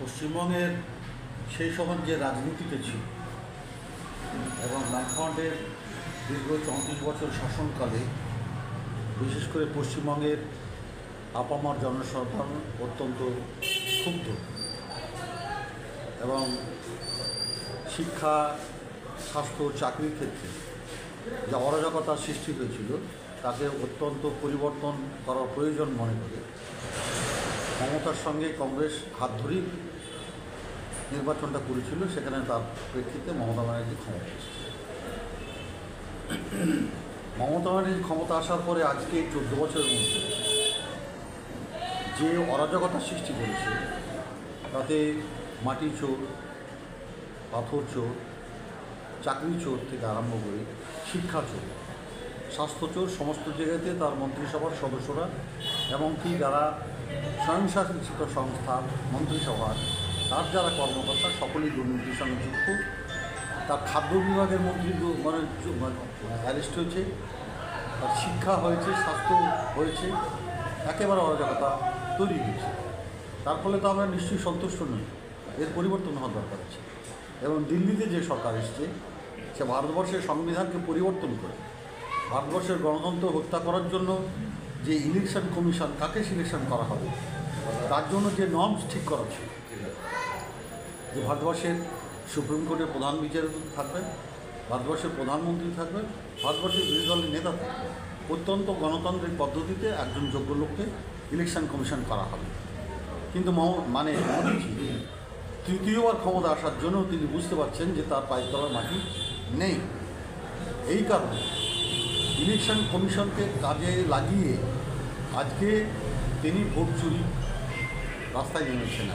পশ্চিমবঙ্গের সেই সময় যে রাজনীতিতে ছিল এবং বামফ্রন্টের দীর্ঘ 34 বছর শাসনকালে বিশেষ করে পশ্চিমবঙ্গের আপামর জনসাধারণ অত্যন্ত ক্ষুব্ধ এবং শিক্ষা, স্বাস্থ্য, চাকরির ক্ষেত্রে যা অরাজকতার সৃষ্টি হয়েছিল তাকে অত্যন্ত পরিবর্তন করার প্রয়োজন মনে করে মমতার সঙ্গে কংগ্রেস হাত ধরেই নির্বাচনটা করেছিল। সেখানে তার প্রেক্ষিতে মমতা ব্যানার্জি ক্ষমতা এসেছে। মমতা ব্যানার্জি ক্ষমতা আসার পরে আজকে 14 বছরের মধ্যে যে অরাজকতার সৃষ্টি করেছে তাতে মাটি চোর, পাথর চোর, চাকরি চোর থেকে আরম্ভ করে শিক্ষা চোর, স্বাস্থ্য চোর, সমস্ত জায়গাতে তার মন্ত্রিসভার সদস্যরা এমনকি যারা স্বয়ংশাসিত সংস্থা মন্ত্রিসভার তার যারা কর্মকর্তা সকলেই দুর্নীতির সঙ্গে যুক্ত। তার খাদ্য বিভাগের মন্ত্রী অ্যারেস্ট হয়েছে, তার শিক্ষা হয়েছে, স্বাস্থ্য হয়েছে, একেবারে অরাজকতা তৈরি হয়েছে। তার ফলে তো আমরা নিশ্চয়ই সন্তুষ্ট নই, এর পরিবর্তন হওয়ার দরকার আছে। এবং দিল্লিতে যে সরকার এসছে সে ভারতবর্ষের সংবিধানকে পরিবর্তন করে ভারতবর্ষের গণতন্ত্র হত্যা করার জন্য যে ইলেকশন কমিশন, কাকে সিলেকশন করা হবে তার জন্য যে নর্মস ঠিক করা ছিল, যে ভারতবর্ষের সুপ্রিম কোর্টের প্রধান বিচারপতি থাকবেন, ভারতবর্ষের প্রধানমন্ত্রী থাকবেন, ভারতবর্ষের বিরোধী দলের নেতা থাকবেন, অত্যন্ত গণতান্ত্রিক পদ্ধতিতে একজন যোগ্য লোককে ইলেকশন কমিশন করা হবে। কিন্তু মোদীজি তৃতীয়বার ক্ষমতা আসার জন্য তিনি বুঝতে পারছেন যে তার পায়ের তলার মাটি নেই। এই কারণে ইলেকশন কমিশনকে কাজে লাগিয়ে আজকে তিনি ভোট চুরি রাস্তায় নেমেছেন।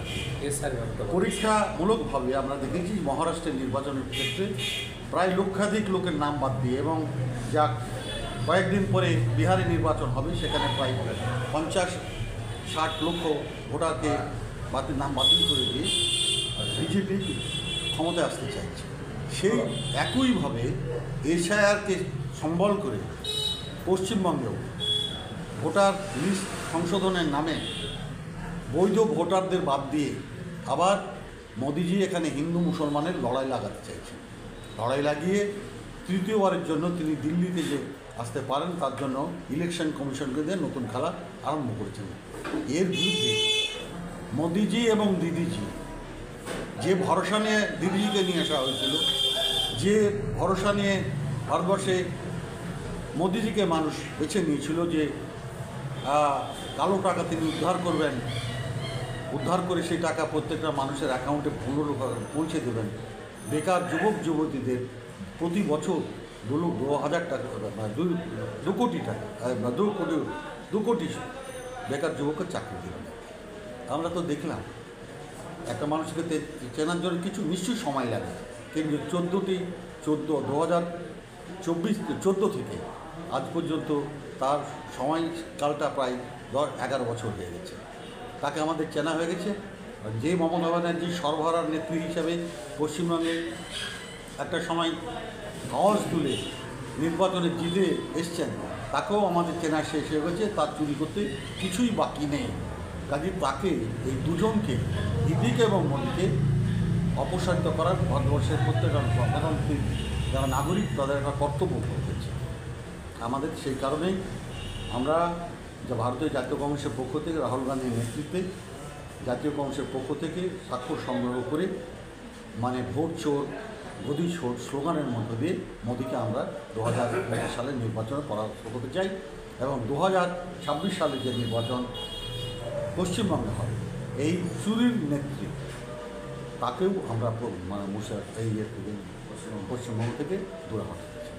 পরীক্ষামূলকভাবে আমরা দেখেছি মহারাষ্ট্রের নির্বাচনের ক্ষেত্রে প্রায় লক্ষাধিক লোকের নাম বাদ দিয়ে এবং যা কয়েকদিন পরে বিহারে নির্বাচন হবে সেখানে প্রায় 50-60 লক্ষ ভোটারকে নাম বাতিল করে দিয়ে বিজেপি ক্ষমতায় আসতে চাইছে। সেই একইভাবে এসআইআরকে সম্বল করে পশ্চিমবঙ্গেও ভোটার লিস্ট সংশোধনের নামে বৈধ ভোটারদের বাদ দিয়ে আবার মোদিজি এখানে হিন্দু মুসলমানের লড়াই লাগাতে চাইছেন। লড়াই লাগিয়ে তৃতীয়বারের জন্য তিনি দিল্লিতে যে আসতে পারেন তার জন্য ইলেকশন কমিশনকে দিয়ে নতুন খেলা আরম্ভ করেছেন। এর বিরুদ্ধে মোদিজি এবং দিদিজি যে ভরসা নিয়ে দিদিজিকে নিয়ে আসা হয়েছিল, যে ভরসা নিয়ে ভারতবর্ষে মোদিজিকে মানুষ বেছে নিয়েছিল যে কালো টাকা তিনি উদ্ধার করবেন, উদ্ধার করে সেই টাকা প্রত্যেকটা মানুষের অ্যাকাউন্টে পৌঁছে দেবেন, বেকার যুবক যুবতীদের প্রতি বছর 2,000 টাকা 2 কোটি টাকা 2 কোটি বেকার যুবকের চাকরি দেবেন। আমরা তো দেখলাম একটা মানুষকে চেনার জন্য কিছু নিশ্চয়ই সময় লাগে, কিন্তু 2014 থেকে আজ পর্যন্ত তার সময়কালটা প্রায় 10-11 বছর হয়ে গেছে। তাকে আমাদের চেনা হয়ে গেছে। যে মমতা ব্যানার্জি সর্বহারার নেত্রী হিসাবে পশ্চিমবঙ্গে একটা সময় আওয়াজ তুলে নির্বাচনে জিতে এসছেন, তাকেও আমাদের চেনা শেষ হয়ে গেছে। তার চুরি করতে কিছুই বাকি নেই। কাজে তাকে এই দুজনকে, দিদিকে এবং মোদীকে অপসারিত করার ভারতবর্ষের প্রত্যেকটা গণতান্ত্রিক যারা নাগরিক তাদের একটা কর্তব্য করতেছে। আমাদের সেই কারণেই আমরা ভারতীয় জাতীয় কংগ্রেসের পক্ষ থেকে রাহুল গান্ধীর নেতৃত্বে জাতীয় কংগ্রেসের পক্ষ থেকে স্বাক্ষর সংগ্রহ করে ভোট চোর গদি চোর স্লোগানের মধ্য দিয়ে মোদীকে আমরা 2019 সালে নির্বাচনে পরাস্ত করতে চাই এবং 2026 সালে যে নির্বাচন পশ্চিমবঙ্গে হবে এই চুরির নেত্রী তাকেও আমরা পশ্চিমবঙ্গ থেকে দূরে হতে চাই।